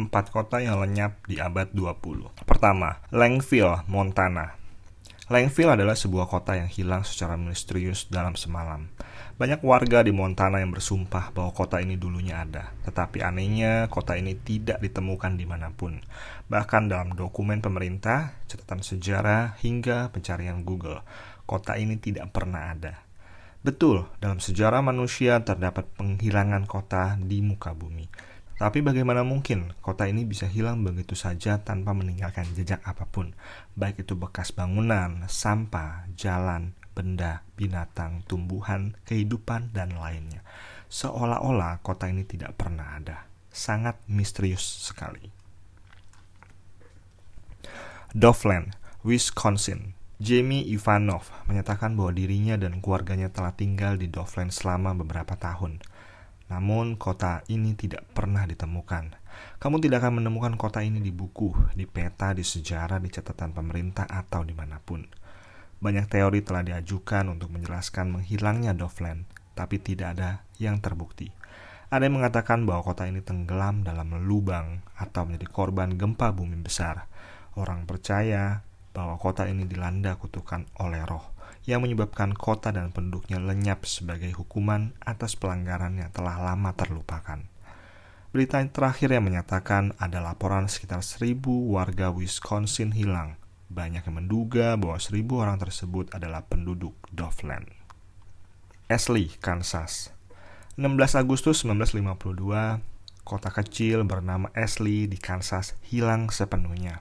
4 kota yang lenyap di abad 20. Pertama, Langeville, Montana. Langeville adalah sebuah kota yang hilang secara misterius dalam semalam. Banyak warga di Montana yang bersumpah bahwa kota ini dulunya ada. Tetapi anehnya, kota ini tidak ditemukan dimanapun. Bahkan dalam dokumen pemerintah, catatan sejarah, hingga pencarian Google, kota ini tidak pernah ada. Betul, dalam sejarah manusia terdapat penghilangan kota di muka bumi. Tapi bagaimana mungkin kota ini bisa hilang begitu saja tanpa meninggalkan jejak apapun, baik itu bekas bangunan, sampah, jalan, benda, binatang, tumbuhan, kehidupan, dan lainnya. Seolah-olah kota ini tidak pernah ada. Sangat misterius sekali. Dovland, Wisconsin. Jamie Ivanov menyatakan bahwa dirinya dan keluarganya telah tinggal di Dovland selama beberapa tahun. Namun kota ini tidak pernah ditemukan. Kamu tidak akan menemukan kota ini di buku, di peta, di sejarah, di catatan pemerintah, atau dimanapun. Banyak teori telah diajukan untuk menjelaskan menghilangnya Dovland, tapi tidak ada yang terbukti. Ada yang mengatakan bahwa kota ini tenggelam dalam lubang atau menjadi korban gempa bumi besar. Orang percaya bahwa kota ini dilanda kutukan oleh roh yang menyebabkan kota dan penduduknya lenyap sebagai hukuman atas pelanggaran yang telah lama terlupakan. Berita terakhir yang menyatakan ada laporan sekitar 1.000 warga Wisconsin hilang. Banyak yang menduga bahwa 1.000 orang tersebut adalah penduduk Dovland. Ashley, Kansas. 16 Agustus 1952, kota kecil bernama Ashley di Kansas hilang sepenuhnya.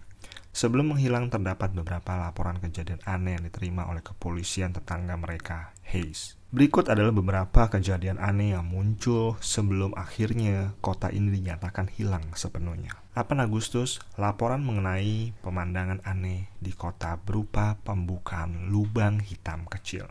Sebelum menghilang terdapat beberapa laporan kejadian aneh yang diterima oleh kepolisian tetangga mereka, Hayes. Berikut adalah beberapa kejadian aneh yang muncul sebelum akhirnya kota ini dinyatakan hilang sepenuhnya. 8 Agustus, laporan mengenai pemandangan aneh di kota berupa pembukaan lubang hitam kecil.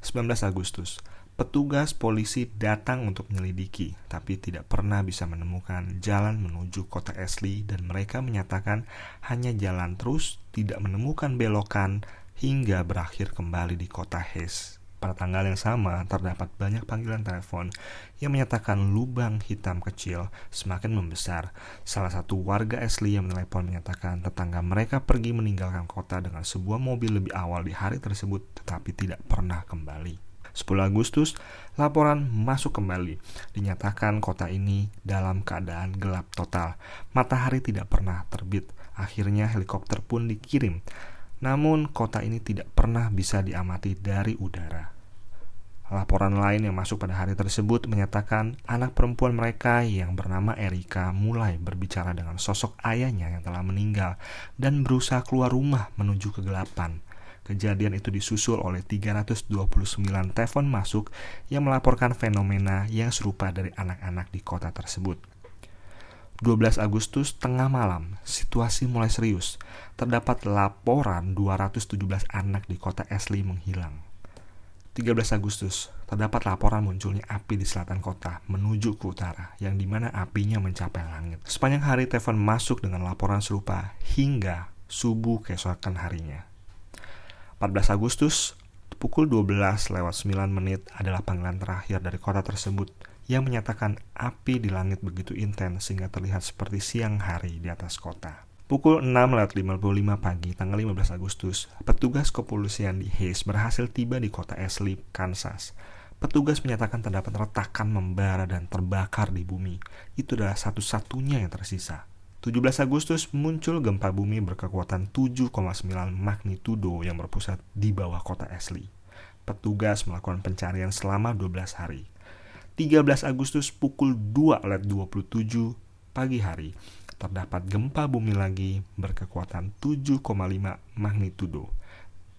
19 Agustus, petugas polisi datang untuk menyelidiki, tapi tidak pernah bisa menemukan jalan menuju kota Ashley dan mereka menyatakan hanya jalan terus, tidak menemukan belokan hingga berakhir kembali di kota Hayes. Pada tanggal yang sama, terdapat banyak panggilan telepon yang menyatakan lubang hitam kecil semakin membesar. Salah satu warga Ashley yang menelepon menyatakan tetangga mereka pergi meninggalkan kota dengan sebuah mobil lebih awal di hari tersebut, tetapi tidak pernah kembali. 10 Agustus, laporan masuk kembali. Dinyatakan kota ini dalam keadaan gelap total. Matahari tidak pernah terbit. Akhirnya helikopter pun dikirim. Namun kota ini tidak pernah bisa diamati dari udara. Laporan lain yang masuk pada hari tersebut menyatakan anak perempuan mereka yang bernama Erika mulai berbicara dengan sosok ayahnya yang telah meninggal dan berusaha keluar rumah menuju kegelapan. Kejadian itu disusul oleh 329 telepon masuk yang melaporkan fenomena yang serupa dari anak-anak di kota tersebut. 12 Agustus tengah malam, situasi mulai serius. Terdapat laporan 217 anak di kota Ashley menghilang. 13 Agustus, terdapat laporan munculnya api di selatan kota menuju ke utara, yang dimana apinya mencapai langit. Sepanjang hari telepon masuk dengan laporan serupa hingga subuh keesokan harinya. 14 Agustus, pukul 12:09 adalah panggilan terakhir dari kota tersebut yang menyatakan api di langit begitu intens sehingga terlihat seperti siang hari di atas kota. Pukul 6:55 pagi tanggal 15 Agustus, petugas kepolisian di Hayes berhasil tiba di kota Ashley, Kansas. Petugas menyatakan terdapat retakan membara dan terbakar di bumi. Itu adalah satu-satunya yang tersisa. 17 Agustus muncul gempa bumi berkekuatan 7,9 magnitudo yang berpusat di bawah kota Ashley. Petugas melakukan pencarian selama 12 hari. 13 Agustus pukul 2:27 pagi hari, terdapat gempa bumi lagi berkekuatan 7,5 magnitudo,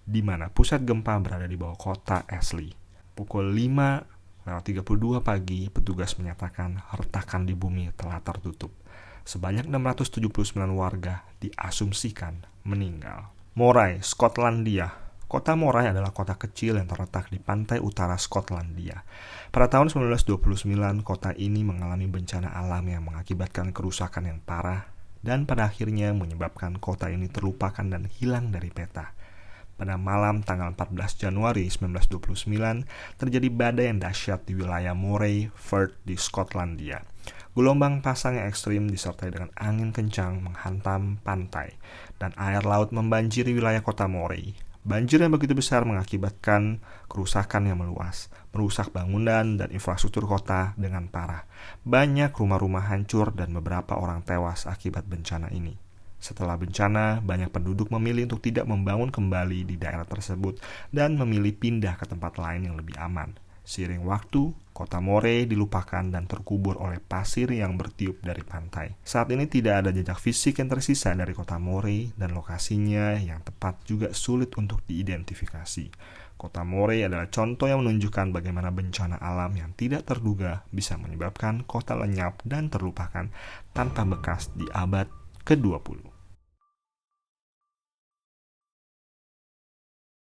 di mana pusat gempa berada di bawah kota Ashley. Pukul 5:32 pagi, petugas menyatakan retakan di bumi telah tertutup. Sebanyak 679 warga diasumsikan meninggal. Moray, Skotlandia. Kota Moray adalah kota kecil yang terletak di pantai utara Skotlandia. Pada tahun 1929, kota ini mengalami bencana alam yang mengakibatkan kerusakan yang parah dan pada akhirnya menyebabkan kota ini terlupakan dan hilang dari peta. Pada malam tanggal 14 Januari 1929, terjadi badai yang dahsyat di wilayah Moray Firth di Skotlandia. Gelombang pasang yang ekstrim disertai dengan angin kencang menghantam pantai, dan air laut membanjiri wilayah kota Moree. Banjir yang begitu besar mengakibatkan kerusakan yang meluas, merusak bangunan dan infrastruktur kota dengan parah. Banyak rumah-rumah hancur dan beberapa orang tewas akibat bencana ini. Setelah bencana, banyak penduduk memilih untuk tidak membangun kembali di daerah tersebut dan memilih pindah ke tempat lain yang lebih aman. Seiring waktu, kota Moree dilupakan dan terkubur oleh pasir yang bertiup dari pantai. Saat ini tidak ada jejak fisik yang tersisa dari kota Moree, dan lokasinya yang tepat juga sulit untuk diidentifikasi. Kota Moree adalah contoh yang menunjukkan bagaimana bencana alam yang tidak terduga bisa menyebabkan kota lenyap dan terlupakan tanpa bekas di abad ke-20.